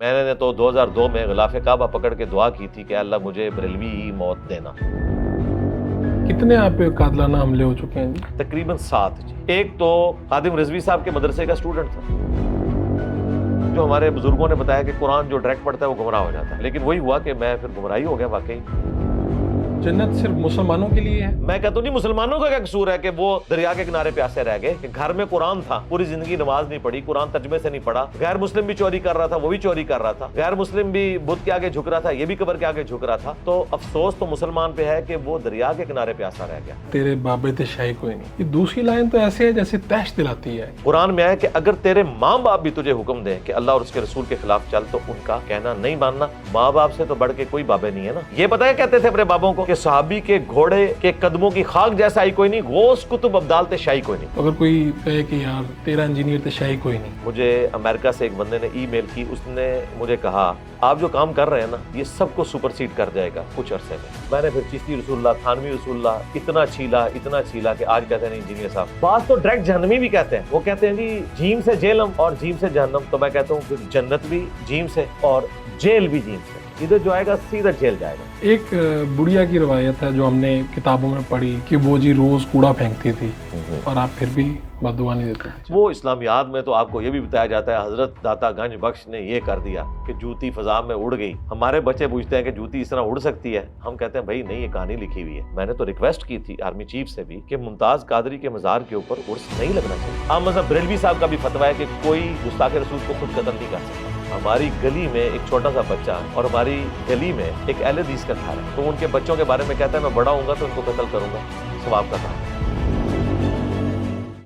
میں نے تو 2002 میں غلاف کعبہ پکڑ کے دعا کی تھی کہ اللہ مجھے بریلوی ہی موت دینا۔ کتنے آپ پہ قاتلانہ حملے ہو چکے ہیں جی؟ تقریباً 7 جی۔ ایک تو خادم رضوی صاحب کے مدرسے کا اسٹوڈنٹ تھا، جو ہمارے بزرگوں نے بتایا کہ قرآن جو ڈائریکٹ پڑھتا ہے وہ گمراہ ہو جاتا ہے، لیکن وہی ہوا کہ میں پھر گمراہی ہو گیا واقعی۔ جنت صرف مسلمانوں کے لیے ہے؟ میں کہتا ہوں نہیں، مسلمانوں کا کیا قصور ہے کہ وہ دریا کے کنارے پیاسے رہ گئے، کہ گھر میں قرآن تھا، پوری زندگی نماز نہیں پڑھی، قرآن ترجمے سے نہیں پڑھا، غیر مسلم بھی چوری کر رہا تھا، وہ بھی چوری کر رہا تھا، غیر مسلم بھی بت کے آگے جھک رہا تھا، یہ بھی قبر کے آگے جھک رہا تھا، تو افسوس تو مسلمان پہ ہے کہ وہ دریا کے کنارے پیاسا رہ گیا۔ تیرے بابے تے شاہی کوئی نہیں، یہ دوسری لائن تو ایسے ہے جیسے تحش دلاتی ہے۔ قرآن میں آیا کہ اگر تیرے ماں باپ بھی تجھے حکم دیں کہ اللہ اور اس کے رسول کے خلاف چل تو ان کا کہنا نہیں ماننا۔ ماں باپ سے تو بڑھ کے کوئی بابے نہیں ہے نا۔ یہ پتہ ہے کہتے تھے اپنے بابوں کو کہ صحابی کے گھوڑے کے قدموں کی خاک جیسا ہی کوئی نہیں، غوث کتب ابدال تے شاہی کوئی نہیں۔ اگر کوئی کہے کہ یار تیرا انجینئر تے شاہی کوئی نہیں۔ مجھے امریکہ سے ایک بندے نے ای میل کی، اس نے مجھے کہا آپ جو کام کر رہے ہیں نا یہ سب کو سپرسیڈ کر جائے گا کچھ عرصے میں نے پھر چشتی رسول اللہ، تھانوی رسول اللہ اتنا چھیلا کہ آج کہتے ہیں انجینئر صاحب، بعض تو ڈائریکٹ جہنمی بھی کہتے ہیں، وہ کہتے ہیں جی جیم سے جہنم اور جیم سے جہنم، تو میں کہتا ہوں پھر جنت بھی جیم سے اور جیل بھی جیم سے، ادھر جو آئے گا سیدھا جیل جائے گا۔ ایک بڑھیا کی روایت ہے جو ہم نے کتابوں میں پڑھی کہ وہ جی روز کوڑا پھینکتی تھی اور آپ پھر بھی بددعا نہیں دیتے تھے۔ وہ اسلامیات میں تو آپ کو یہ بھی بتایا جاتا ہے حضرت داتا گنج بخش نے یہ کر دیا کہ جوتی فضا میں اڑ گئی۔ ہمارے بچے پوچھتے ہیں کہ جوتی اس طرح اڑ سکتی ہے، ہم کہتے ہیں بھائی نہیں، یہ کہانی لکھی ہوئی ہے۔ میں نے تو ریکویسٹ کی تھی آرمی چیف سے بھی کہ ممتاز قادری کے مزار کے اوپر عرس نہیں لگنا چاہیے۔ اب مذہب بریلوی صاحب کا بھی فتویٰ ہے کہ کوئی گستاخ رسول کو خود قتل نہیں کر سکتا۔ ہماری گلی میں ایک چھوٹا سا بچہ اور ہماری گلی میں ایک اہل حدیث کا گھر ہے، تو ان کے بچوں کے بارے میں کہتا ہے میں بڑا ہوں گا تو ان کو قتل کروں گا، ثواب کا کام۔